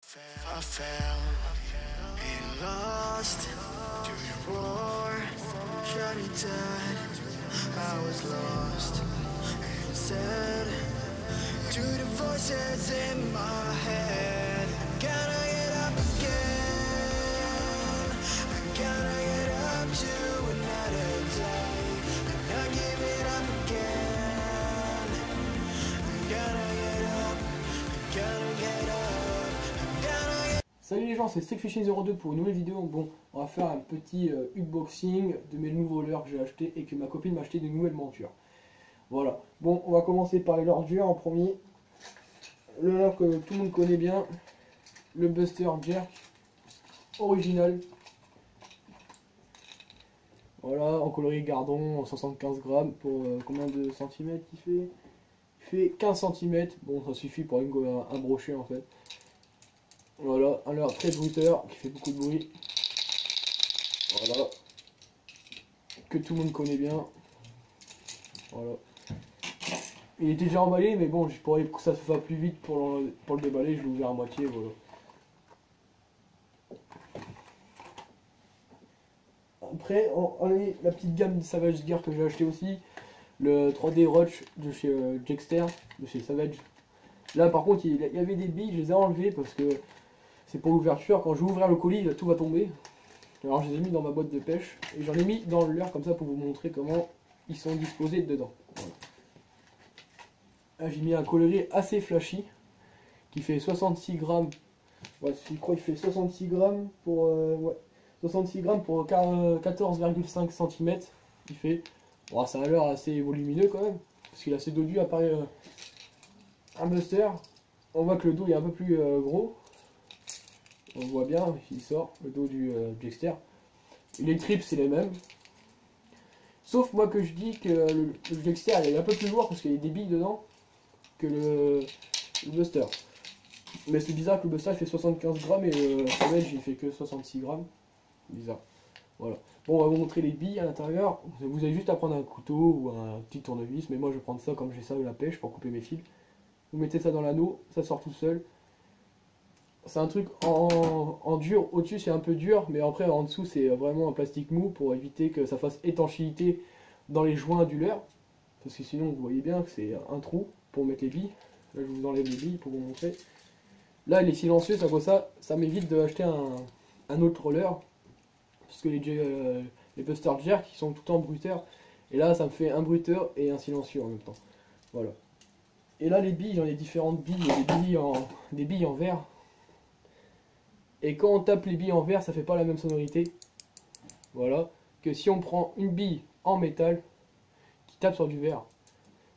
I fell and lost to the roar, shining tide. I was lost and said to the voices in my head, I gotta get up again, I gotta get up to another day, I'm not giving up again, I gotta get up, I gotta get up, I gotta get. Salut les gens, c'est StrickFishing02 pour une nouvelle vidéo. Bon, on va faire un petit unboxing de mes nouveaux leurres que j'ai achetés et que ma copine m'a acheté de nouvelles montures. Voilà. Bon, on va commencer par les leurres durs en premier. Le leurre que tout le monde connaît bien, le Buster Jerk original. Voilà, en coloris gardon, en 75 grammes pour combien de centimètres il fait? Il fait 15 cm. Bon, ça suffit pour un brochet en fait. Voilà, un leurre très bruiteur qui fait beaucoup de bruit. Voilà. Que tout le monde connaît bien. Voilà. Il était déjà emballé, mais bon, pour que ça se fasse plus vite pour le déballer, je l'ai ouvert à moitié. Voilà. Après, on a la petite gamme de Savage Gear que j'ai acheté aussi. Le 3D Roach de chez Jexter, de chez Savage. Là, par contre, il y avait des billes, je les ai enlevées parce que c'est pour l'ouverture. Quand je vais ouvrir le colis, tout va tomber. Alors je les ai mis dans ma boîte de pêche et j'en ai mis dans le leurre comme ça pour vous montrer comment ils sont disposés dedans. Voilà. Là j'ai mis un coloris assez flashy qui fait 66 grammes. Ouais, je crois qu'il fait 66 grammes pour 66 grammes pour 14,5 cm. Il fait. Bon, c'est un leurre assez volumineux quand même parce qu'il a assez dodu à part un Buster. On voit que le dos est un peu plus gros. On voit bien, il sort le dos du Jexter. Les trips c'est les mêmes. Sauf moi que je dis que le Jexter est un peu plus lourd parce qu'il y a des billes dedans que le Buster. Mais c'est bizarre que le Buster il fait 75 grammes et le Savage il fait que 66 grammes. Bizarre. Voilà. Bon, on va vous montrer les billes à l'intérieur. Vous avez juste à prendre un couteau ou un petit tournevis. Mais moi je vais prendre ça comme j'ai ça de la pêche pour couper mes fils. Vous mettez ça dans l'anneau, ça sort tout seul. C'est un truc en dur, au-dessus c'est un peu dur, mais après en dessous c'est vraiment un plastique mou pour éviter que ça fasse étanchéité dans les joints du leurre. Parce que sinon vous voyez bien que c'est un trou pour mettre les billes. Là je vous enlève les billes pour vous montrer. Là il est silencieux, ça vaut ça m'évite d'acheter un autre leurre. Parce que les Buster Jerk qui sont tout le temps bruiteurs. Et là ça me fait un bruiteur et un silencieux en même temps. Voilà. Et là les billes, j'en ai différentes billes, il y a des billes en verre. Et quand on tape les billes en verre, ça fait pas la même sonorité. Voilà. Que si on prend une bille en métal qui tape sur du verre,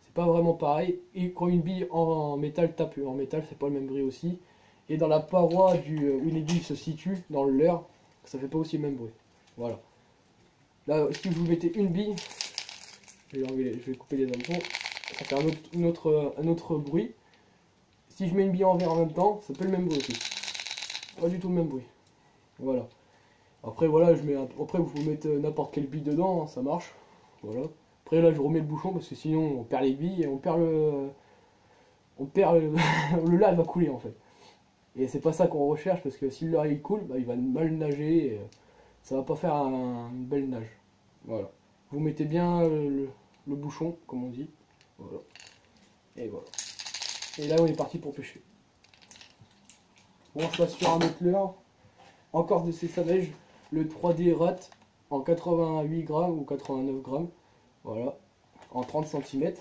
c'est pas vraiment pareil. Et quand une bille en métal tape en métal, c'est pas le même bruit aussi. Et dans la paroi où les billes se situent, dans le leurre, ça fait pas aussi le même bruit. Voilà. Là, si vous mettez une bille, je vais couper les hameçons, ça fait un autre bruit. Si je mets une bille en verre en même temps, ça fait le même bruit aussi. Pas du tout le même bruit. Voilà. Après voilà, après vous pouvez mettre n'importe quelle bille dedans, hein, ça marche. Voilà. Après là je remets le bouchon parce que sinon on perd les billes et on perd le leurre va couler en fait. Et c'est pas ça qu'on recherche parce que si le leurre il coule, bah, il va mal nager et ça va pas faire une belle nage. Voilà. Vous mettez bien le bouchon comme on dit. Voilà. Et voilà. Et là on est parti pour pêcher. Bon, je passe sur un autre leurre, encore de ces Savage, le 3D Rat en 88 grammes ou 89 grammes, voilà, en 30 cm.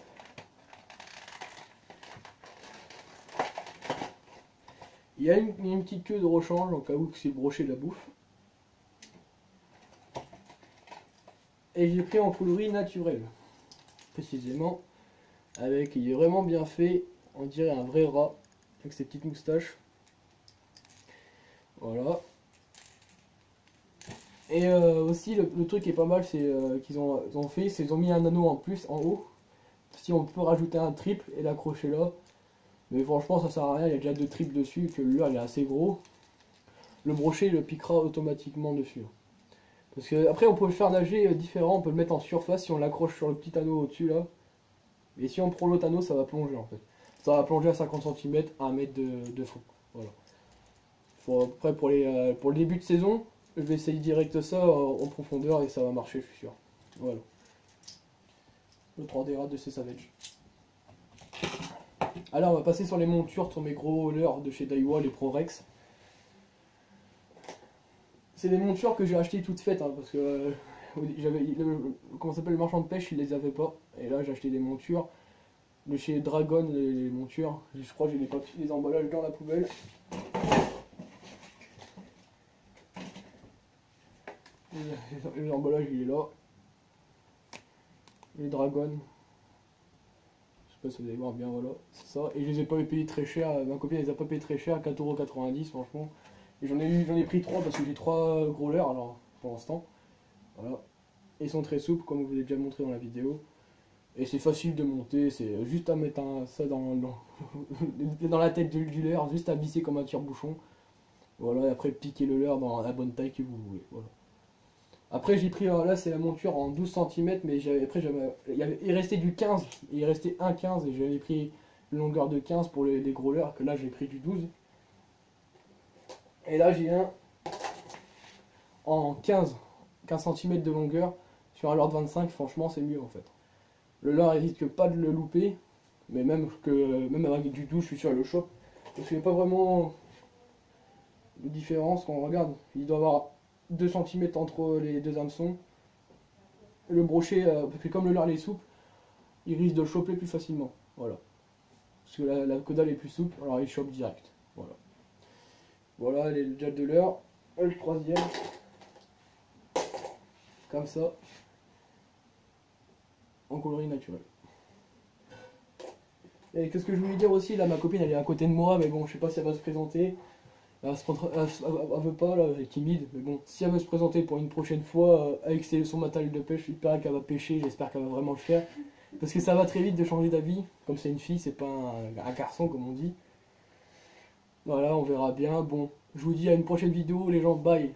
Il y a une petite queue de rechange en cas où c'est le brochet de la bouffe. Et j'ai pris en coloris naturel, précisément, il est vraiment bien fait, on dirait un vrai rat, avec ses petites moustaches. Voilà. Et aussi le truc qui est pas mal, c'est qu'ils ont mis un anneau en plus en haut. Si on peut rajouter un triple et l'accrocher là. Mais franchement ça sert à rien, il y a déjà deux triples dessus, que le leurre il est assez gros. Le brochet il le piquera automatiquement dessus. Parce que après on peut le faire nager différent, on peut le mettre en surface si on l'accroche sur le petit anneau au-dessus là. Et si on prend l'autre anneau ça va plonger en fait. Ça va plonger à 50 cm à 1 mètre de fond. Voilà. Après pour le début de saison, je vais essayer direct ça en profondeur et ça va marcher, je suis sûr. Voilà. Le 3D Rad de chez Savage. Alors on va passer sur les montures, sur mes gros haulers de chez Daiwa, les ProRex. C'est des montures que j'ai achetées toutes faites, hein, parce que j'avais comment s'appelle, le marchand de pêche, il les avait pas. Et là j'ai acheté des montures de chez Dragon, les montures. Je crois que j'ai les papiers, les emballages dans la poubelle. L'emballage il est là. Les Dragon. Je sais pas si vous allez voir bien, voilà, c'est ça. Et je les ai pas payés très cher, ma copine elle les a pas payés très cher, 4,90€ franchement. Et j'en ai pris 3 parce que j'ai 3 gros leurres alors pour l'instant. Voilà. Et ils sont très souples comme je vous l'ai déjà montré dans la vidéo. Et c'est facile de monter, c'est juste à mettre ça dans la tête du leurre, juste à visser comme un tire-bouchon. Voilà, et après piquer le leurre dans la bonne taille que vous voulez. Voilà. Après j'ai pris, là c'est la monture en 12 cm, mais il restait du 15, il restait un 15 et j'avais pris une longueur de 15 pour les gros leurres, que là j'ai pris du 12. Et là j'ai un en 15 cm de longueur sur un leurre de 25, franchement c'est mieux en fait. Le leurre il risque pas de le louper, mais même avec du 12 je suis sûr il le chope. Parce qu'il n'y a pas vraiment de différence quand on regarde, il doit avoir 2 cm entre les deux hameçons. Le brochet, parce que comme le leurre est souple, il risque de le choper plus facilement. Voilà. Parce que la caudale est plus souple, alors il chope direct. Voilà. Voilà les gels de leurre. Le troisième. Comme ça. En coloris naturel. Et qu'est-ce que je voulais dire aussi, là ma copine elle est à côté de moi, mais bon je sais pas si elle va se présenter. Elle veut pas, là, elle est timide, mais bon, si elle veut se présenter pour une prochaine fois avec son matériel de pêche, j'espère qu'elle va pêcher, j'espère qu'elle va vraiment le faire. Parce que ça va très vite de changer d'avis, comme c'est une fille, c'est pas un garçon comme on dit. Voilà, on verra bien. Bon, je vous dis à une prochaine vidéo, les gens, bye.